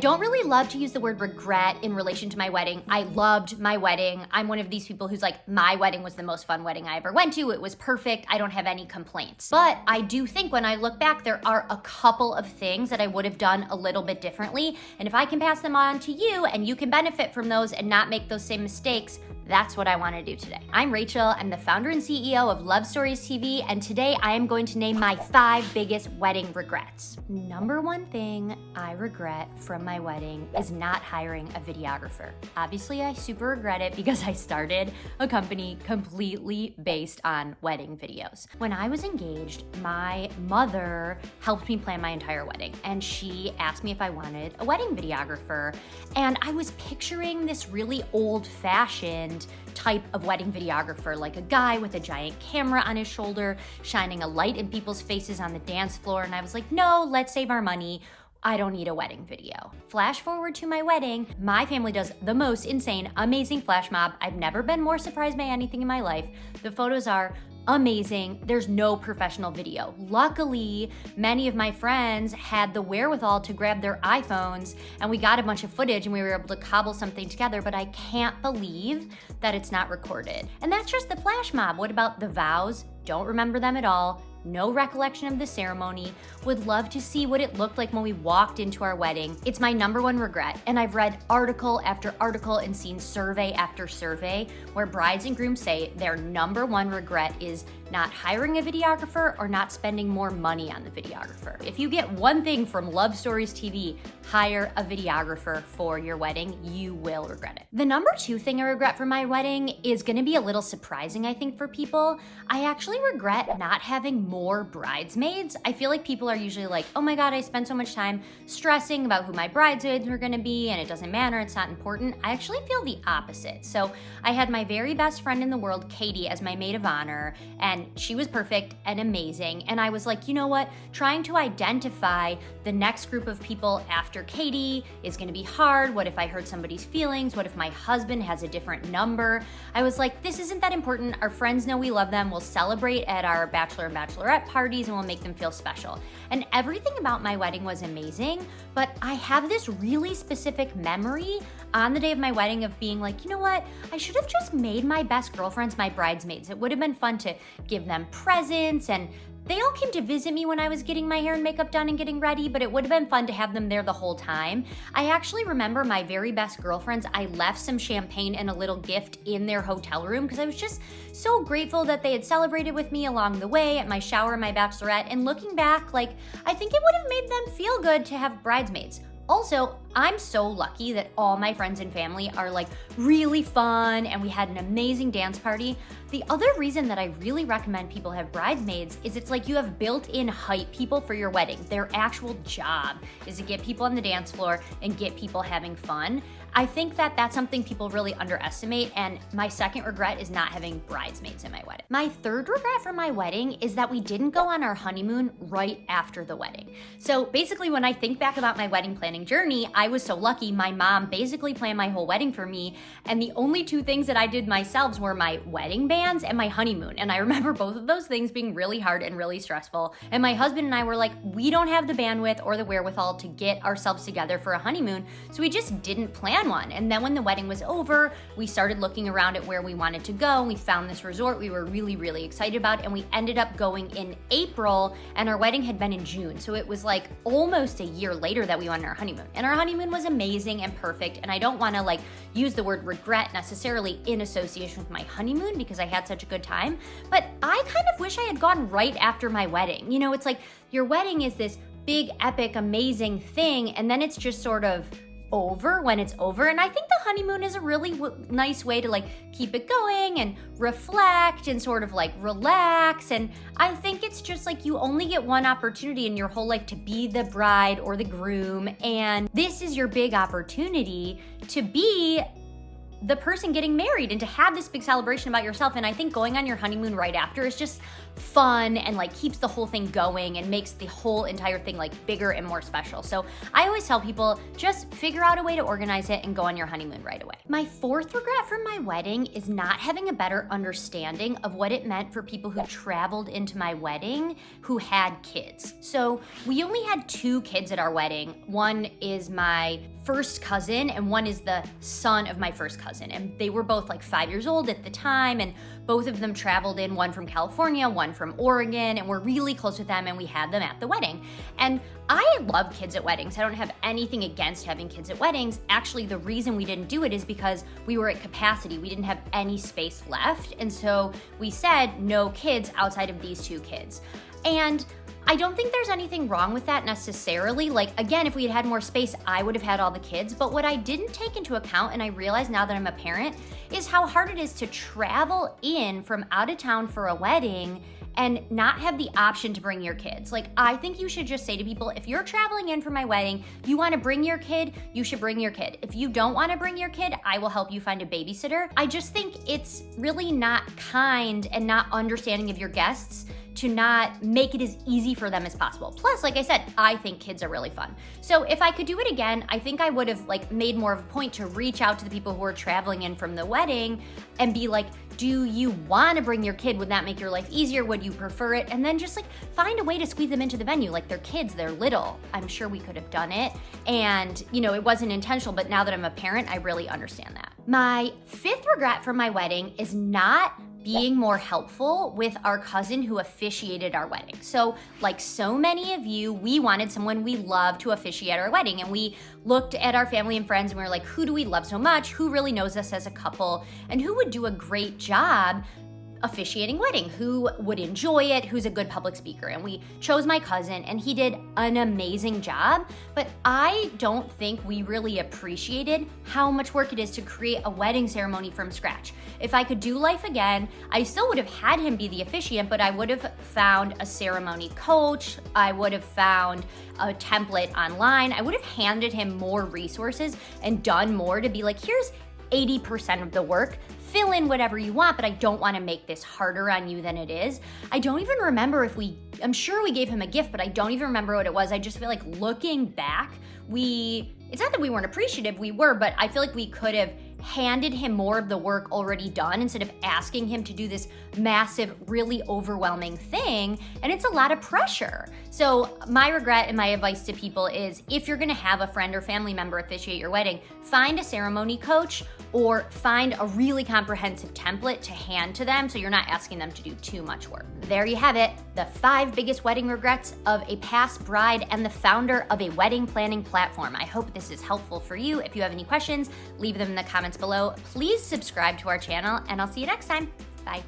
don't really love to use the word regret in relation to my wedding. I loved my wedding. I'm one of these people who's like, my wedding was the most fun wedding I ever went to. It was perfect. I don't have any complaints. But I do think when I look back, there are a couple of things that I would have done a little bit differently. And if I can pass them on to you and you can benefit from those and not make those same mistakes, that's what I want to do today. I'm Rachel. I'm the founder and CEO of Love Stories TV, and today I am going to name my 5 biggest wedding regrets. Number 1 thing I regret from my wedding is not hiring a videographer. Obviously, I super regret it because I started a company completely based on wedding videos. When I was engaged, my mother helped me plan my entire wedding, and she asked me if I wanted a wedding videographer, and I was picturing this really old-fashioned type of wedding videographer, like a guy with a giant camera on his shoulder, shining a light in people's faces on the dance floor. And I was like, no, let's save our money. I don't need a wedding video. Flash forward to my wedding. My family does the most insane, amazing flash mob. I've never been more surprised by anything in my life. The photos are amazing. There's no professional video. Luckily, many of my friends had the wherewithal to grab their iPhones, and we got a bunch of footage and we were able to cobble something together, but I can't believe that it's not recorded. And that's just the flash mob. What about the vows? Don't remember them at all. No recollection of the ceremony. Would love to see what it looked like when we walked into our wedding. It's my number 1 regret, and I've read article after article and seen survey after survey where brides and grooms say their number 1 regret is not hiring a videographer or not spending more money on the videographer. If you get one thing from Love Stories TV, hire a videographer for your wedding. You will regret it. The number 2 thing I regret from my wedding is gonna be a little surprising, I think, for people. I actually regret not having more bridesmaids. I feel like people are usually like, oh my God, I spent so much time stressing about who my bridesmaids were gonna be and it doesn't matter, it's not important. I actually feel the opposite. So I had my very best friend in the world, Katie, as my maid of honor, and she was perfect and amazing. And I was like, you know what? Trying to identify the next group of people after Katie is gonna be hard. What if I hurt somebody's feelings? What if my husband has a different number? I was like, this isn't that important. Our friends know we love them. We'll celebrate at our bachelor and bachelorette parties and we'll make them feel special. And everything about my wedding was amazing, but I have this really specific memory on the day of my wedding of being like, you know what? I should have just made my best girlfriends my bridesmaids. It would have been fun to give them presents, and they all came to visit me when I was getting my hair and makeup done and getting ready, but it would have been fun to have them there the whole time. I actually remember my very best girlfriends, I left some champagne and a little gift in their hotel room because I was just so grateful that they had celebrated with me along the way at my shower and my bachelorette. And looking back, like, I think it would have made them feel good to have bridesmaids. Also, I'm so lucky that all my friends and family are like really fun and we had an amazing dance party. The other reason that I really recommend people have bridesmaids is it's like you have built-in hype people for your wedding. Their actual job is to get people on the dance floor and get people having fun. I think that that's something people really underestimate, and my second regret is not having bridesmaids in my wedding. My third regret from my wedding is that we didn't go on our honeymoon right after the wedding. So basically, when I think back about my wedding planning journey, I was so lucky. My mom basically planned my whole wedding for me, and the only 2 things that I did myself were my wedding bands and my honeymoon. And I remember both of those things being really hard and really stressful. And my husband and I were like, we don't have the bandwidth or the wherewithal to get ourselves together for a honeymoon, so we just didn't plan one. And then when the wedding was over, we started looking around at where we wanted to go. We found this resort we were really, really excited about, and we ended up going in April, and our wedding had been in June. So it was like almost a year later that we went on our honeymoon. And our honeymoon was amazing and perfect. And I don't want to like use the word regret necessarily in association with my honeymoon because I had such a good time. But I kind of wish I had gone right after my wedding. You know, it's like your wedding is this big, epic, amazing thing, and then it's just sort of over when it's over. And I think the honeymoon is a really nice way to like keep it going and reflect and sort of like relax. And I think it's just like you only get one opportunity in your whole life to be the bride or the groom, and this is your big opportunity to be the person getting married and to have this big celebration about yourself. And I think going on your honeymoon right after is just fun and like keeps the whole thing going and makes the whole entire thing like bigger and more special. So I always tell people, just figure out a way to organize it and go on your honeymoon right away. My fourth regret from my wedding is not having a better understanding of what it meant for people who traveled into my wedding who had kids. So we only had 2 kids at our wedding. One is my first cousin and one is the son of my first cousin. And they were both like 5 years old at the time, and both of them traveled in, one from California, one from Oregon, and we're really close with them, and we had them at the wedding. And I love kids at weddings. I don't have anything against having kids at weddings. Actually, the reason we didn't do it is because we were at capacity. We didn't have any space left. And so we said no kids outside of these 2 kids. And I don't think there's anything wrong with that necessarily. Like, again, if we had had more space, I would have had all the kids. But what I didn't take into account, and I realize now that I'm a parent, is how hard it is to travel in from out of town for a wedding and not have the option to bring your kids. Like, I think you should just say to people, if you're traveling in for my wedding, you want to bring your kid, you should bring your kid. If you don't want to bring your kid, I will help you find a babysitter. I just think it's really not kind and not understanding of your guests to not make it as easy for them as possible. Plus, like I said, I think kids are really fun. So if I could do it again, I think I would have like made more of a point to reach out to the people who are traveling in from the wedding and be like, do you want to bring your kid? Would that make your life easier? Would you prefer it? And then just like find a way to squeeze them into the venue. Like, they're kids, they're little. I'm sure we could have done it. And, you know, it wasn't intentional, but now that I'm a parent, I really understand that. My 5th regret from my wedding is not being more helpful with our cousin who officiated our wedding. So like so many of you, we wanted someone we love to officiate our wedding. And we looked at our family and friends and we were like, who do we love so much? Who really knows us as a couple? And who would do a great job officiating wedding, who would enjoy it, who's a good public speaker. And we chose my cousin and he did an amazing job, but I don't think we really appreciated how much work it is to create a wedding ceremony from scratch. If I could do life again, I still would have had him be the officiant, but I would have found a ceremony coach, I would have found a template online, I would have handed him more resources and done more to be like, here's 80% of the work, fill in whatever you want, but I don't want to make this harder on you than it is. I don't even remember if I'm sure we gave him a gift, but I don't even remember what it was. I just feel like looking back, it's not that we weren't appreciative, we were, but I feel like we could have handed him more of the work already done instead of asking him to do this massive, really overwhelming thing. And it's a lot of pressure. So my regret and my advice to people is, if you're gonna have a friend or family member officiate your wedding, find a ceremony coach or find a really comprehensive template to hand to them so you're not asking them to do too much work. There you have it, the 5 biggest wedding regrets of a past bride and the founder of a wedding planning platform. I hope this is helpful for you. If you have any questions, leave them in the comments below. Please subscribe to our channel and I'll see you next time. Bye.